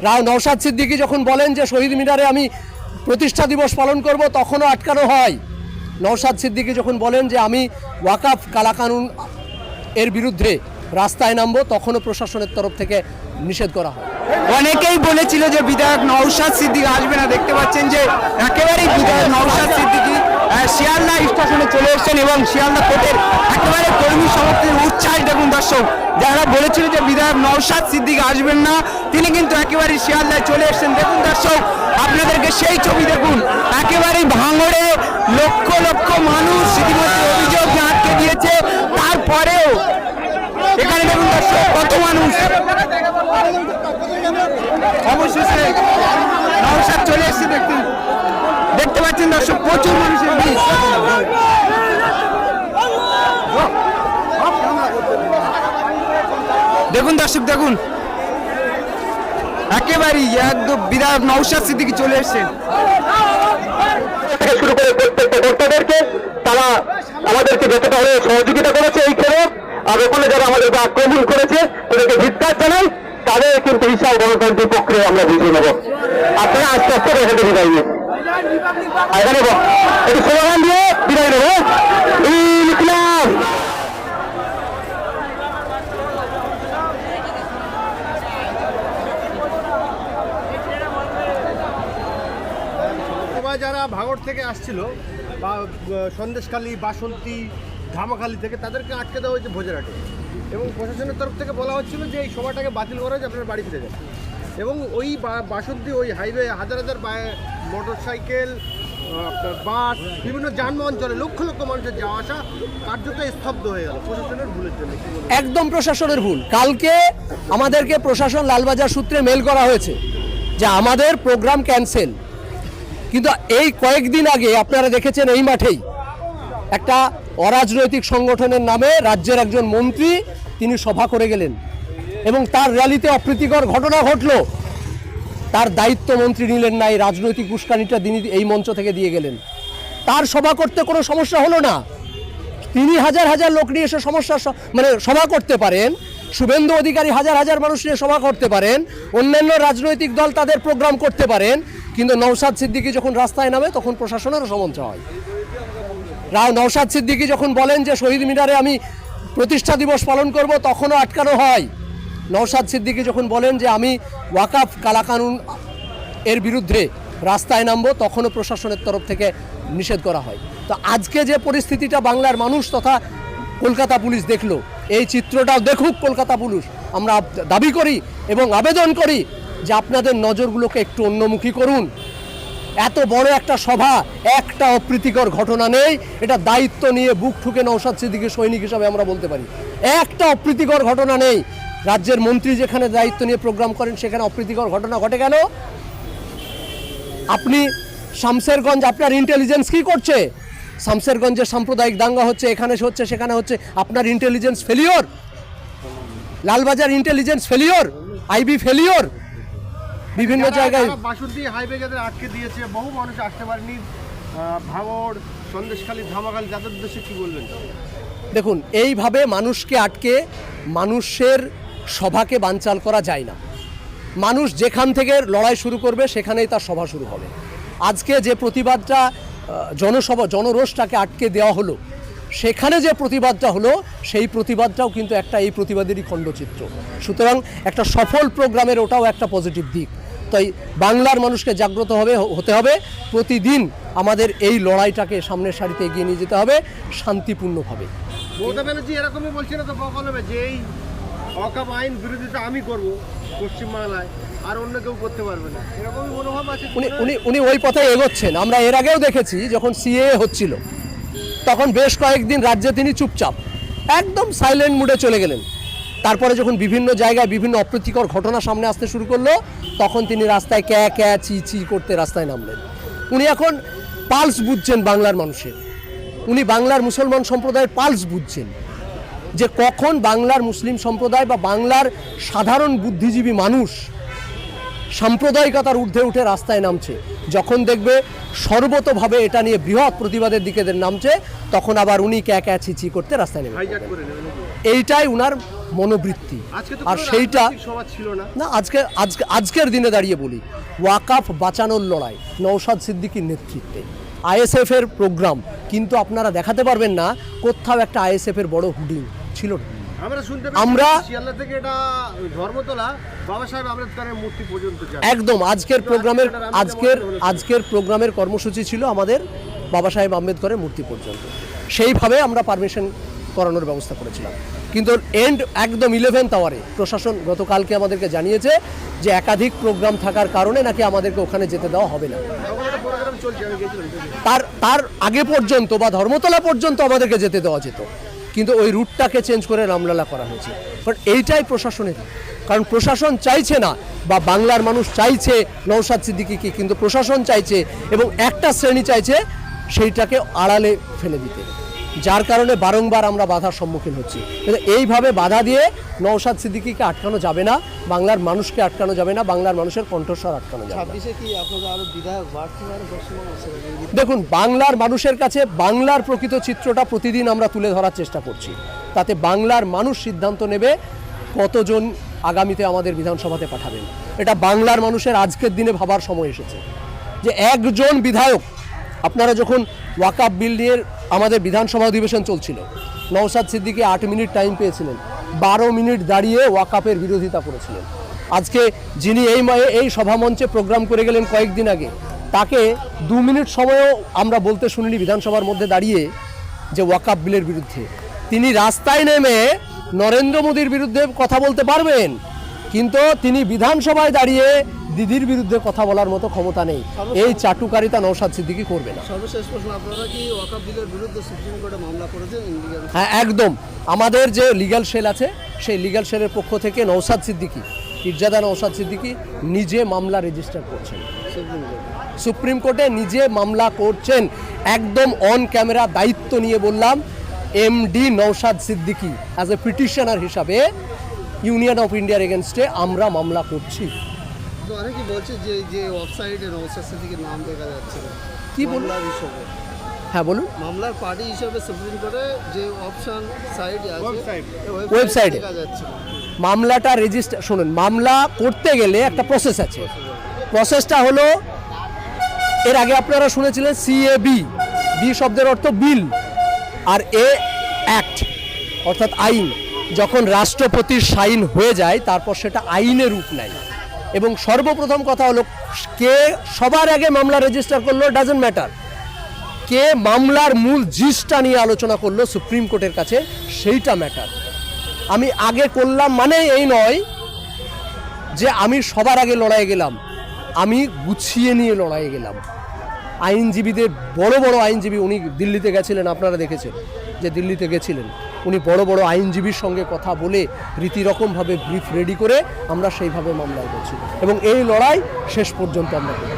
রাও নওশাদ সিদ্দিকী যখন বলেন যে শহীদ মিনারে আমি প্রতিষ্ঠা দিবস পালন করব, তখনও আটকানো হয়। নওশাদ সিদ্দিকী যখন বলেন যে আমি ওয়াকাফ কালাকানুন এর বিরুদ্ধে রাস্তায় নামবো, তখনও প্রশাসনের তরফ থেকে নিষেধ করা হয়। অনেকেই বলেছিল যে বিধায়ক নওশাদ সিদ্দিকী আসবে না, দেখতে পাচ্ছেন যে একেবারেই বিধায়ক নওশাদ সিদ্দিকী শিয়ালদা স্টেশনে চলে এসেছেন এবং শিয়ালদা কোর্টের একেবারে কর্মী সমর্থনের উচ্ছ্বাস দেখুন দর্শক। যারা বলেছিল যে বিধায়ক নওশাদ সিদ্দিকী আসবেন না, তিনি কিন্তু একেবারে শিয়ালদায় চলে এসেছেন। দেখুন দর্শক, আপনাদেরকে সেই ছবি দেখুন, একেবারেই ভাঙড়ে লক্ষ লক্ষ মানুষ ইতিমধ্যে অভিযোগ আটকে দিয়েছে, তারপরেও এখানে দেখুন দর্শক কত মানুষ। অবশেষে নওশাদ চলে এসেছে, দেখতে পাচ্ছেন দর্শক প্রচুর মানুষের ভিড়। দেখুন দর্শক, দেখুন একেবারেই একদম বিধায়ক নওশাদ সিদ্দিকী চলে এসেছেন। শুরু করে প্রত্যেকটা কর্তাদেরকে তারা আমাদেরকে যতটা হলে সহযোগিতা করেছে এই খেলে, আর ওখানে যারা আমাদেরকে আক্রমণ করেছে তাদেরকে ধিক্কার জানাই, তাদের কিন্তু হিসাব গণতান্ত্রিক প্রক্রিয়া আমরা বুঝে নেব। আপনারা আস্তে আস্তে এখান থেকে বিদায় নিন, এখানে একটু স্লোগান দিয়ে বিদায় নেব। ইনকিলাব যারা ভাঙড় থেকে আসছিল বা সন্দেশখালী, বাসন্তী, ধামাখালী থেকে, তাদেরকে আটকে দেওয়া হয়েছে ভোজেরহাটে, এবং প্রশাসনের তরফ থেকে বলা হচ্ছিল যে এই সভাটাকে বাতিল করা হয়েছে, আপনারা বাড়ি ফিরে যান। এবং ওই বাসন্তী ওই হাইওয়ে হাজার হাজার মোটর সাইকেল, বাস, বিভিন্ন যানবাহন চলে, লক্ষ লক্ষ মানুষের যাওয়া আসা কার্যত স্তব্ধ হয়ে গেল প্রশাসনের ভুলের জন্য। একদম প্রশাসনের ভুল। কালকে আমাদেরকে প্রশাসন লালবাজার সূত্রে মেল করা হয়েছে যে আমাদের প্রোগ্রাম ক্যান্সেল, কিন্তু এই কয়েকদিন আগে আপনারা দেখেছেন এই মাঠেই একটা অরাজনৈতিক সংগঠনের নামে রাজ্যের একজন মন্ত্রী তিনি সভা করে গেলেন এবং তার র্যালিতে অপ্রীতিকর ঘটনা ঘটলো। তার দায়িত্ব মন্ত্রী নিলেন না, এই রাজনৈতিক উস্কানিটা তিনি এই মঞ্চ থেকে দিয়ে গেলেন। তার সভা করতে কোনো সমস্যা হলো না, তিনি হাজার হাজার লোক নিয়ে এসে সভা করতে পারেন, শুভেন্দু অধিকারী হাজার হাজার মানুষ নিয়ে সভা করতে পারেন, অন্যান্য রাজনৈতিক দল তাদের প্রোগ্রাম করতে পারেন, কিন্তু নওশাদ সিদ্দিকী যখন রাস্তায় নামে তখন প্রশাসনেরও সমস্যা হয়। রাও নওশাদ সিদ্দিকী যখন বলেন যে শহীদ মিনারে আমি প্রতিষ্ঠা দিবস পালন করব, তখনও আটকানো হয়। নওশাদ সিদ্দিকী যখন বলেন যে আমি ওয়াকাফ কালাকানুন এর বিরুদ্ধে রাস্তায় নামবো, তখনও প্রশাসনের তরফ থেকে নিষেধ করা হয়। তো আজকে যে পরিস্থিতিটা বাংলার মানুষ তথা কলকাতা পুলিশ দেখলো, এই চিত্রটাও দেখুক কলকাতা পুলিশ। আমরা দাবি করি এবং আবেদন করি যে আপনাদের নজরগুলোকে একটু অন্যমুখী করুন। এত বড় একটা সভা, একটা অপ্রীতিকর ঘটনা নেই, এটা দায়িত্ব নিয়ে বুক ঠুকে নওশাদ সিদ্দিকী সৈনিক হিসাবে আমরা বলতে পারি। একটা অপ্রীতিকর ঘটনা নেই। রাজ্যের মন্ত্রী যেখানে দায়িত্ব নিয়ে প্রোগ্রাম করেন সেখানে অপ্রীতিকর ঘটনা ঘটে গেল। আপনি শামশেরগঞ্জ, আপনার ইন্টেলিজেন্স কি করছে? শামশেরগঞ্জে সাম্প্রদায়িক দাঙ্গা হচ্ছে, এখানে হচ্ছে, সেখানে হচ্ছে, আপনার intelligence failure. Lalbazar intelligence failure, IB failure. বিভিন্ন জায়গায় বাসন্তী হাইওয়ে যাদের আটকে দিয়েছে, বহু মানুষ আসতে পারেনি, ভাঙড়, সন্দেশখালী, ধামাখালী, যাদের উদ্দেশ্যে কি বলবেন? দেখুন, এইভাবে মানুষকে আটকে মানুষের সভাকে বানচাল করা যায় না। মানুষ যেখান থেকে লড়াই শুরু করবে সেখানেই তার সভা শুরু হবে। আজকে যে প্রতিবাদটা জনসভা, জনরোষটাকে আটকে দেওয়া হলো, সেখানে যে প্রতিবাদটা হলো সেই প্রতিবাদটাও কিন্তু একটা এই প্রতিবাদেরই খণ্ডচিত্র। সুতরাং একটা সফল প্রোগ্রামের ওটাও একটা পজিটিভ দিক। তাই বাংলার মানুষকে জাগ্রত হতে হবে, প্রতিদিন আমাদের এই লড়াইটাকে সামনের সারিতে এগিয়ে নিয়ে যেতে হবে শান্তিপূর্ণভাবে। মমতা ব্যানার্জি এরকমই বলছিল তো বকলমে যে এই ওয়াকাফ আইন বিরোধিতা আমি করব পশ্চিমবাংলায়, আর অন্য কেউ করতে পারবে না, এরকমই মনোভাব আছে। উনি ওই পথে এগোচ্ছেন। আমরা এর আগেও দেখেছি যখন সিএএ হচ্ছিল তখন বেশ কয়েকদিন রাজ্যে তিনি চুপচাপ একদম সাইলেন্ট মুডে চলে গেলেন। তারপরে যখন বিভিন্ন জায়গায় বিভিন্ন অপ্রীতিকর ঘটনা সামনে আসতে শুরু করলো তখন তিনি রাস্তায় ক্যা ক্যা চি চি করতে রাস্তায় নামলেন। উনি এখন পালস বুঝছেন বাংলার মানুষের, উনি বাংলার মুসলমান সম্প্রদায়ের পালস বুঝছেন যে কখন বাংলার মুসলিম সম্প্রদায় বা বাংলার সাধারণ বুদ্ধিজীবী মানুষ সাম্প্রদায়িকতার ঊর্ধ্বে উঠে রাস্তায় নামছে, যখন দেখবে সর্বতভাবে এটা নিয়ে বৃহৎ প্রতিবাদের দিকে নামছে, তখন আবার উনি ক্যা ছিচি করতে রাস্তায় নেমে হাইজ্যাক করে নেবেন। এইটাই উনার মনোবৃত্তি। আজকে তো আর কোনো সেইটা রাজনৈতিক সভা ছিল না। না, আজকের দিনে দাঁড়িয়ে বলি, ওয়াকাফ বাঁচানোর লড়াই নওশাদ সিদ্দিকীর নেতৃত্বে, আইএসএফ এর প্রোগ্রাম, কিন্তু আপনারা দেখাতে পারবেন না কোথাও একটা আইএসএফ এর বড় হুডিং ছিল না। আমরা শুনতে আমরা- শিয়ালদা থেকে এটা ধর্মতলা বাবা সাহেব আম্বেদকরের মূর্তি পর্যন্ত যায়। একদম আজকের প্রোগ্রামের কর্মসূচি ছিল আমাদের বাবা সাহেব আম্বেদকরের মূর্তি পর্যন্ত, সেইভাবে আমরা পারমিশন করানোর ব্যবস্থা করেছিলাম। কিন্তু একদম 11th আওয়ারে প্রশাসন গতকালকে আমাদেরকে জানিয়েছে যে একাধিক প্রোগ্রাম থাকার কারণে নাকি আমাদেরকে ওখানে যেতে দেওয়া হবে না। তখন একটা প্রোগ্রাম চলছে, আমি গেছিলাম। তার আগে পর্যন্ত বা ধর্মতলা পর্যন্ত আমাদেরকে যেতে দেওয়া যেত, কিন্তু ওই রুটটাকে চেঞ্জ করে রামলালা করা হয়েছে। বাট এইটাই প্রশাসনের, কারণ প্রশাসন চাইছে না, বা বাংলার মানুষ চাইছে নওশাদ সিদ্দিকীকে, কিন্তু প্রশাসন চাইছে এবং একটা শ্রেণী চাইছে সেইটাকে আড়ালে ফেলে দিতে, যার কারণে বারংবার আমরা বাধার সম্মুখীন হচ্ছি। কিন্তু এইভাবে বাধা দিয়ে নওশাদ সিদ্দিকীকে আটকানো যাবে না, বাংলার মানুষকে আটকানো যাবে না, বাংলার মানুষের কণ্ঠস্বর আটকানো যাবে না। দেখুন, বাংলার মানুষের কাছে বাংলার প্রকৃত চিত্রটা প্রতিদিন আমরা তুলে ধরার চেষ্টা করছি, তাতে বাংলার মানুষ সিদ্ধান্ত নেবে কতজন আগামীতে আমাদের বিধানসভাতে পাঠাবেন। এটা বাংলার মানুষের আজকের দিনে ভাবার সময় এসেছে যে একজন বিধায়ক, আপনারা যখন ওয়াকাফ বিল নিয়ে আমাদের বিধানসভা অধিবেশন চলছিল, নওশাদ সিদ্দিকী 8 মিনিট টাইম পেয়েছিলেন, 12 মিনিট দাঁড়িয়ে ওয়াকাফের বিরোধিতা করেছিলেন। আজকে যিনি এই সভামঞ্চে প্রোগ্রাম করে গেলেন কয়েকদিন আগে, তাকে 2 মিনিট সময়ও আমরা বলতে শুনিনি বিধানসভার মধ্যে দাঁড়িয়ে যে ওয়াকাফ বিলের বিরুদ্ধে। তিনি রাস্তায় নেমে নরেন্দ্র মোদীর বিরুদ্ধে কথা বলতে পারবেন, কিন্তু তিনি বিধানসভায় দাঁড়িয়ে দিদির বিরুদ্ধে কথা বলার মতো ক্ষমতা নেই। এই চাটুকারিতা নওশাদ সিদ্দিকী করবে না। সর্বশেষ প্রশ্ন, আপনারা কি ওয়াকাফ বিলের বিরুদ্ধে সুপ্রিম কোর্টে মামলা করেছেন? হ্যাঁ, একদম। আমাদের যে লিগ্যাল সেল আছে, সেই লিগ্যাল সেলের পক্ষ থেকে নওশাদ সিদ্দিকী, পীরজাদা নওশাদ সিদ্দিকী নিজে মামলা রেজিস্টার করছেন সুপ্রিম কোর্টে, নিজে মামলা করছেন। একদম অন ক্যামেরা দায়িত্ব নিয়ে বললাম, MD Naushad Siddiqui as a petitioner হিসাবে ইউনিয়ন অফ ইন্ডিয়ার এগেনস্টে আমরা মামলা করছি। তো অনেকে বলছে যে ওয়েবসাইটে নওশাদ সিদ্দিকীর নাম দেখা যাচ্ছে না। কি বলুন? মামলার হিসেবে, হ্যাঁ বলুন। মামলার পার্টি হিসেবে সুপ্রিম কোর্টে যে অপশন সাইট আছে, ওয়েবসাইটে দেখা যাচ্ছে না। মামলাটা রেজিস্টার, শুনুন, মামলা করতে গেলে একটা প্রসেস আছে। প্রসেসটা হলো, এর আগে আপনারা শুনেছিলেন CAB, বি শব্দের অর্থ বিল, আর এ অ্যাক্ট অর্থাৎ আইন। যখন রাষ্ট্রপতির সাইন হয়ে যায়, তারপর সেটা আইনের রূপ নেয়। এবং সর্বপ্রথম কথা হলো, কে সবার আগে মামলা রেজিস্টার করলো ডাজন্ট ম্যাটার, কে মামলার মূল জিসটা নিয়ে আলোচনা করলো সুপ্রিম কোর্টের কাছে, সেইটা ম্যাটার। আমি আগে করলাম মানে এই নয় যে আমি সবার আগে লড়াইয়ে গেলাম, আমি গুছিয়ে নিয়ে লড়াইয়ে গেলাম। আইনজীবীদের, বড় বড় আইনজীবী, উনি দিল্লিতে গেছিলেন, আপনারা দেখেছেন যে দিল্লিতে গেছিলেন, উনি বড় বড় আইনজীবীর সঙ্গে কথা বলে রীতিরকমভাবে ব্রিফ রেডি করে আমরা সেইভাবে মামলা করছি, এবং এই লড়াই শেষ পর্যন্ত আমরা করি।